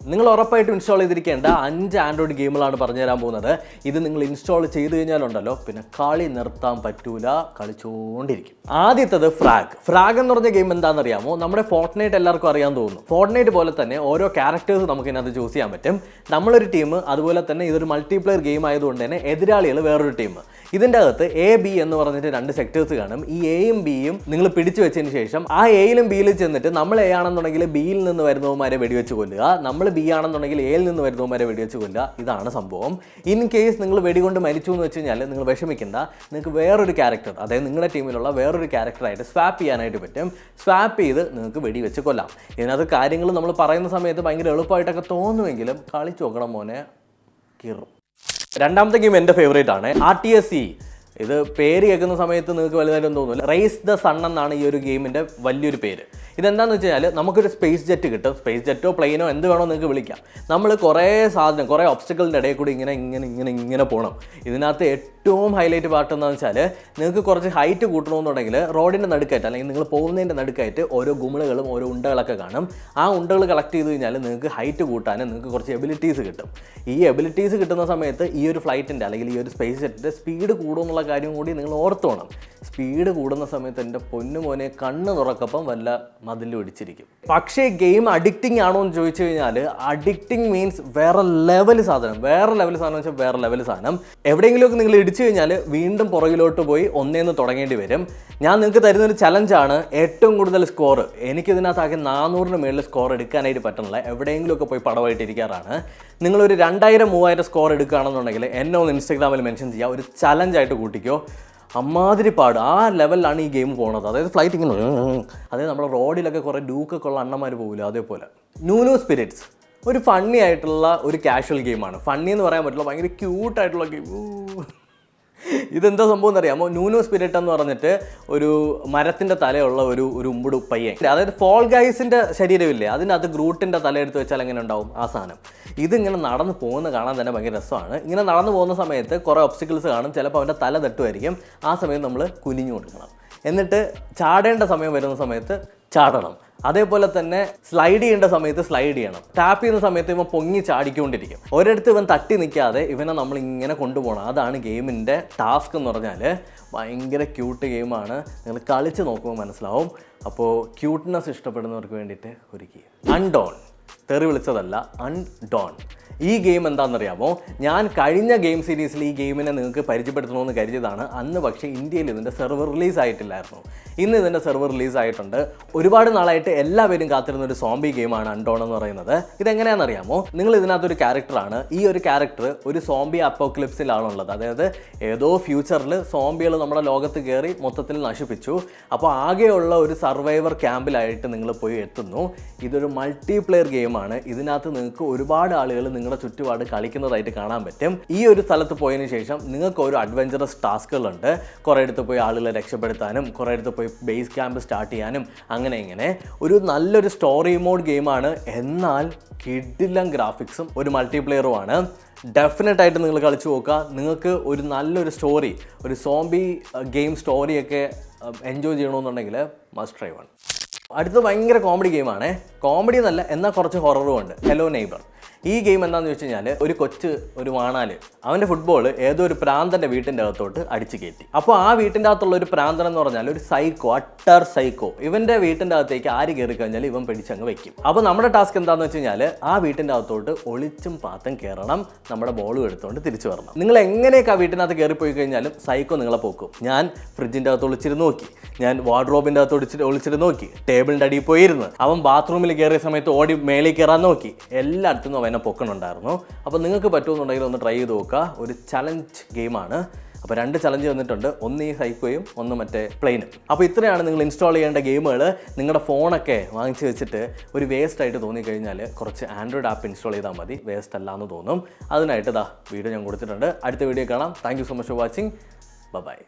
നിങ്ങൾ ഉറപ്പായിട്ടും install ചെയ്തിരിക്കേണ്ട 5 Android ഗെയിമുകളാണ് പറഞ്ഞു തരാൻ പോകുന്നത്. ഇത് നിങ്ങൾ ഇൻസ്റ്റാൾ ചെയ്ത് കഴിഞ്ഞാലുണ്ടല്ലോ പിന്നെ കളി നിർത്താൻ പറ്റൂല, കളിച്ചുകൊണ്ടിരിക്കും. ആദ്യത്തത് ഫ്രാഗ് എന്ന് പറഞ്ഞ ഗെയിം എന്താണെന്നറിയാമോ? നമ്മുടെ ഫോർട്ട്നൈറ്റ് എല്ലാവർക്കും അറിയാൻ തോന്നുന്നു. ഫോർട്ട്നൈറ്റ് പോലെ തന്നെ ഓരോ ക്യാരക്ടേഴ്സ് നമുക്ക് ഇതിനകത്ത് ചൂസ് ചെയ്യാൻ പറ്റും. നമ്മളൊരു ടീം, അതുപോലെ തന്നെ ഇതൊരു മൾട്ടിപ്ലെയർ ഗെയിം ആയതുകൊണ്ട് തന്നെ എതിരാളികൾ വേറൊരു ടീം. ഇതിൻ്റെ അകത്ത് A-B എന്ന് പറഞ്ഞിട്ട് 2 സെക്ടേഴ്സ് കാണും. ഈ എയും ബിയും നിങ്ങൾ പിടിച്ചു വെച്ചതിന് ശേഷം ആ എയിലും ബിയിലും ചെന്നിട്ട് നമ്മൾ എ ആണെന്നുണ്ടെങ്കിൽ ബിയിൽ നിന്ന് വരുന്നവന്മാരെ വെടിവെച്ച് കൊല്ലുക, നമ്മൾ ബി ആണെന്നുണ്ടെങ്കിൽ എയിൽ നിന്ന് വരുന്നവന്മാരെ വെടിവെച്ച് കൊല്ലുക. ഇതാണ് സംഭവം. ഇൻ കേസ് നിങ്ങൾ വെടികൊണ്ട് മരിച്ചു എന്ന് വെച്ച് കഴിഞ്ഞാൽ നിങ്ങൾ വിഷമിക്കേണ്ട, നിങ്ങൾക്ക് വേറൊരു ക്യാരക്ടർ, അതായത് നിങ്ങളുടെ ടീമിലുള്ള വേറൊരു ക്യാരക്ടറായിട്ട് സ്വാപ്പ് ചെയ്യാനായിട്ട് പറ്റും. സ്വാപ്പ് ചെയ്ത് നിങ്ങൾക്ക് വെടിവെച്ച് കൊല്ലാം. ഇതിനകത്ത് കാര്യങ്ങൾ നമ്മൾ പറയുന്ന സമയത്ത് ഭയങ്കര എളുപ്പമായിട്ടൊക്കെ തോന്നുമെങ്കിലും കളിച്ച് നോക്കണം മോനെ, കീറും. രണ്ടാമത്തെ ഗെയിം എൻ്റെ ഫേവറേറ്റ് ആണ്, RTS. ഇത് പേര് കേൾക്കുന്ന സമയത്ത് നിങ്ങൾക്ക് വലുതായിട്ടും തോന്നില്ല. റേസ് ദ സൺ എന്നാണ് ഈ ഒരു ഗെയിമിൻ്റെ വലിയൊരു പേര്. ഇതെന്താണെന്ന് വെച്ച് കഴിഞ്ഞാൽ നമുക്കൊരു സ്പേസ് ജെറ്റ് കിട്ടും. സ്പേസ് ജെറ്റോ പ്ലെയിനോ എന്ത് വേണോ നിങ്ങൾക്ക് വിളിക്കാം. നമ്മൾ കുറേ ഒബ്സ്റ്റക്കിളിൻ്റെ ഇടയിൽ കൂടി ഇങ്ങനെ പോകണം. ഇതിനകത്ത് ഏറ്റവും ഹൈലൈറ്റ് പാർട്ട് എന്താണെന്ന് വെച്ചാൽ നിങ്ങൾക്ക് കുറച്ച് ഹൈറ്റ് കൂട്ടണമെന്നുണ്ടെങ്കിൽ റോഡിൻ്റെ നടുക്കായിട്ട് അല്ലെങ്കിൽ നിങ്ങൾ പോകുന്നതിൻ്റെ നടുക്കായിട്ട് ഓരോ ഗുമിളുകളും ഓരോ ഉണ്ടകളൊക്കെ കാണും. ആ ഉണ്ടകൾ കളക്ട് ചെയ്ത് കഴിഞ്ഞാൽ നിങ്ങൾക്ക് ഹൈറ്റ് കൂട്ടാനും നിങ്ങൾക്ക് കുറച്ച് എബിലിറ്റീസ് കിട്ടും. ഈ എബിലിറ്റീസ് കിട്ടുന്ന സമയത്ത് ഈ ഒരു ഫ്ലൈറ്റിൻ്റെ അല്ലെങ്കിൽ ഈ ഒരു സ്പേസ് ജെറ്റിൻ്റെ സ്പീഡ് കൂടുമെന്നുള്ള കാര്യം കൂടി നിങ്ങൾ ഓർത്തോണം. സ്പീഡ് കൂടുന്ന സമയത്ത് എൻ്റെ പൊന്നുമോനെ കണ്ണ് തുറക്കപ്പം വല്ല മതിൽ പിടിച്ചിരിക്കും. പക്ഷേ ഗെയിം അഡിക്റ്റിംഗ് ആണോ എന്ന് ചോദിച്ചു കഴിഞ്ഞാൽ അഡിക്റ്റിംഗ് മീൻസ് വേറെ ലെവൽ സാധനം വെച്ചാൽ വേറെ ലെവൽ സാധനം. എവിടെയെങ്കിലുമൊക്കെ നിങ്ങൾ ഇടിച്ചു കഴിഞ്ഞാൽ വീണ്ടും പുറകിലോട്ട് പോയി ഒന്നേന്ന് തുടങ്ങേണ്ടി വരും. ഞാൻ നിങ്ങൾക്ക് തരുന്നൊരു ചലഞ്ചാണ് ഏറ്റവും കൂടുതൽ സ്കോർ. എനിക്കിതിനകത്താകെ 400-ന് മേളിൽ സ്കോർ എടുക്കാനായിട്ട് പറ്റണില്ല. എവിടെയെങ്കിലുമൊക്കെ പോയി പടമായിട്ടിരിക്കാറാണ്. നിങ്ങളൊരു 2000-3000 സ്കോർ എടുക്കുകയാണെന്നുണ്ടെങ്കിൽ എന്നെ ഒന്ന് ഇൻസ്റ്റാഗ്രാമിൽ മെൻഷൻ ചെയ്യുക, ഒരു ചലഞ്ചായിട്ട് കൂട്ടിക്കോ. അമ്മാതിരി പാട് ആ ലെവലിലാണ് ഈ ഗെയിം പോകുന്നത്. അതായത് ഫ്ലൈറ്റ് ഇങ്ങനെ, അതായത് നമ്മുടെ റോഡിലൊക്കെ കുറേ ഡ്യൂക്കൊക്കെ ഉള്ള അണ്ണന്മാർ പോകില്ല, അതേപോലെ. നൂനോ സ്പിരിറ്റ്സ് ഒരു ഫണ്ണി ആയിട്ടുള്ള ഒരു കാഷ്വൽ ഗെയിമാണ്. ഫണ്ണി എന്ന് പറയാൻ പറ്റില്ല, ഭയങ്കര ക്യൂട്ടായിട്ടുള്ള ഗെയിം. ഇതെന്താ സംഭവം എന്നറിയാമോ? നൂനോ സ്പിരിറ്റ് എന്ന് പറഞ്ഞിട്ട് ഒരു മരത്തിൻ്റെ തലയുള്ള ഒരു ഉമ്പുടു പയ്യൻ, അതായത് ഫോൾ ഗൈസിൻ്റെ ശരീരമില്ലേ, അതിനകത്ത് ഗ്രൂട്ടിൻ്റെ തല എടുത്ത് വെച്ചാൽ എങ്ങനെ ഉണ്ടാവും ആ സാധനം. ഇതിങ്ങനെ നടന്നു പോകുന്ന കാണാൻ തന്നെ ഭയങ്കര രസമാണ്. ഇങ്ങനെ നടന്നു പോകുന്ന സമയത്ത് കുറേ ഒബ്സ്റ്റിക്കിൾസ് കാണും. ചിലപ്പോൾ അവൻ്റെ തല തട്ടുമായിരിക്കും. ആ സമയത്ത് നമ്മൾ കുനിഞ്ഞു കൊടുക്കണം. എന്നിട്ട് ചാടേണ്ട സമയം വരുന്ന സമയത്ത് ചാടണം. അതേപോലെ തന്നെ സ്ലൈഡ് ചെയ്യേണ്ട സമയത്ത് സ്ലൈഡ് ചെയ്യണം. ടാപ്പ് ചെയ്യുന്ന സമയത്ത് ഇവൻ പൊങ്ങി ചാടിക്കൊണ്ടിരിക്കും. ഒരിടത്ത് ഇവൻ തട്ടി നിൽക്കാതെ ഇവനെ നമ്മൾ ഇങ്ങനെ കൊണ്ടുപോകണം. അതാണ് ഗെയിമിൻ്റെ ടാസ്ക് എന്ന് പറഞ്ഞാൽ. ഭയങ്കര ക്യൂട്ട് ഗെയിമാണ്. നിങ്ങൾ കളിച്ച് നോക്കുമ്പോൾ മനസ്സിലാവും. അപ്പോൾ ക്യൂട്ട്നെസ് ഇഷ്ടപ്പെടുന്നവർക്ക് വേണ്ടിയിട്ട് ഒരു ഗെയിം. അൺഡോൺ, തെറി വിളിച്ചതല്ല, അൺഡോൺ. ഈ ഗെയിം എന്താണെന്നറിയാമോ? ഞാൻ കഴിഞ്ഞ ഗെയിം സീരീസിൽ ഈ ഗെയിമിനെ നിങ്ങൾക്ക് പരിചയപ്പെടുത്തണമെന്ന് കരുതിയതാണ്. അന്ന് പക്ഷേ ഇന്ത്യയിൽ ഇതിൻ്റെ സെർവർ റിലീസ് ആയിട്ടില്ലായിരുന്നു. ഇന്ന് ഇതിൻ്റെ സെർവർ റിലീസ് ആയിട്ടുണ്ട്. ഒരുപാട് നാളായിട്ട് എല്ലാവരും കാത്തിരുന്ന ഒരു സോംബി ഗെയിമാണ് അൺഡോൺ എന്ന് പറയുന്നത്. ഇതെങ്ങനെയാണെന്നറിയാമോ? നിങ്ങൾ ഇതിനകത്തൊരു ക്യാരക്ടറാണ്. ഈ ഒരു ക്യാരക്ടർ ഒരു സോംബി അപ്പോക്ലിപ്സിലാണുള്ളത്. അതായത് ഏതോ ഫ്യൂച്ചറിൽ സോംബികൾ നമ്മുടെ ലോകത്ത് കയറി മൊത്തത്തിൽ നശിപ്പിച്ചു. അപ്പോൾ ആകെയുള്ള ഒരു സർവൈവർ ക്യാമ്പിലായിട്ട് നിങ്ങൾ പോയി എത്തുന്നു. ഇതൊരു മൾട്ടിപ്ലെയർ ഗെയിമാണ്. ഇതിനകത്ത് നിങ്ങൾക്ക് ഒരുപാട് ആളുകൾ നിങ്ങളുടെ ചുറ്റുപാട് കളിക്കുന്നതായിട്ട് കാണാൻ പറ്റും. ഈ ഒരു സ്ഥലത്ത് പോയതിനു ശേഷം നിങ്ങൾക്ക് ഒരു അഡ്വഞ്ചറസ് ടാസ്കുകളുണ്ട്. കുറേ അടുത്ത് പോയി ആളുകളെ രക്ഷപ്പെടുത്താനും കുറേ അടുത്ത് പോയി ബേസ് ക്യാമ്പ് സ്റ്റാർട്ട് ചെയ്യാനും ഇങ്ങനെ ഒരു നല്ലൊരു സ്റ്റോറി മോഡ് ഗെയിമാണ്. എന്നാൽ കിഡിലം ഗ്രാഫിക്സും ഒരു മൾട്ടിപ്ലെയറുമാണ്. ഡെഫിനറ്റായിട്ട് നിങ്ങൾ കളിച്ചു നോക്കുക. നിങ്ങൾക്ക് ഒരു നല്ലൊരു സ്റ്റോറി, ഒരു സോംബി ഗെയിം സ്റ്റോറിയൊക്കെ എൻജോയ് ചെയ്യണമെന്നുണ്ടെങ്കിൽ മസ്റ്റ് ട്രൈ ആണ്. അടുത്ത ഭയങ്കര കോമഡി ഗെയിമാണ്. കോമഡി എന്നല്ല, എന്നാൽ കുറച്ച് ഹൊററും ഉണ്ട്. Hello neighbour. ഈ ഗെയിം എന്താണെന്ന് വെച്ച് കഴിഞ്ഞാൽ ഒരു വാണാൽ അവൻ്റെ ഫുട്ബോൾ ഏതോ ഒരു പ്രാന്തൻ്റെ വീട്ടിൻ്റെ അകത്തോട്ട് അടിച്ചു കയറ്റി. അപ്പോൾ ആ വീട്ടിൻ്റെ അകത്തുള്ള ഒരു പ്രാന്തൻ എന്ന് പറഞ്ഞാൽ ഒരു സൈക്കോ, അട്ടർ സൈക്കോ. ഇവൻ്റെ വീട്ടിൻ്റെ അകത്തേക്ക് ആര് കയറി കഴിഞ്ഞാൽ ഇവൻ പിടിച്ചങ്ങ് വെക്കും. അപ്പോൾ നമ്മുടെ ടാസ്ക് എന്താണെന്ന് വെച്ച് കഴിഞ്ഞാൽ ആ വീട്ടിൻ്റെ അകത്തോട്ട് ഒളിച്ചും പാത്തും കയറണം, നമ്മുടെ ബോളും എടുത്തുകൊണ്ട് തിരിച്ചു വരണം. നിങ്ങൾ എങ്ങനെയൊക്കെ ആ വീട്ടിനകത്ത് കയറിപ്പോയി കഴിഞ്ഞാലും സൈക്കോ നിങ്ങളെ പോക്കും. ഞാൻ ഫ്രിഡ്ജിൻ്റെ അകത്ത് ഒളിച്ചിരുന്ന് നോക്കി, ഞാൻ വാർഡ്രോബിൻ്റെ അകത്ത് ഒളിച്ചിരുന്ന് നോക്കി, ടേബിളിൻ്റെ അടിയിൽ പോയിരുന്ന്, അവൻ ബാത്റൂമിൽ കയറിയ സമയത്ത് ഓടി മേളിൽ കയറാൻ നോക്കി. എല്ലായിടത്തും എന്നെ പൊക്കണുണ്ടായിരുന്നു. അപ്പോൾ നിങ്ങൾക്ക് പറ്റുമെന്നുണ്ടെങ്കിൽ ഒന്ന് ട്രൈ ചെയ്ത് നോക്കുക. ഒരു ചലഞ്ച് ഗെയിമാണ്. അപ്പോൾ 2 ചലഞ്ച് വന്നിട്ടുണ്ട്. ഒന്ന് ഈ സൈക്കോയും ഒന്ന് മറ്റേ പ്ലെയിനും. അപ്പോൾ ഇത്രയാണ് നിങ്ങൾ ഇൻസ്റ്റാൾ ചെയ്യേണ്ട ഗെയിമുകൾ. നിങ്ങളുടെ ഫോണൊക്കെ വാങ്ങിച്ച് വെച്ചിട്ട് ഒരു വേസ്റ്റ് ആയിട്ട് തോന്നിക്കഴിഞ്ഞാൽ കുറച്ച് ആൻഡ്രോയിഡ് ആപ്പ് ഇൻസ്റ്റാൾ ചെയ്താൽ മതി. വേസ്റ്റ് അല്ല എന്ന് തോന്നും. അതിനായിട്ട് വീഡിയോ ഞാൻ കൊടുത്തിട്ടുണ്ട്. അടുത്ത വീഡിയോ കാണാം. Thank you so much for watching. By.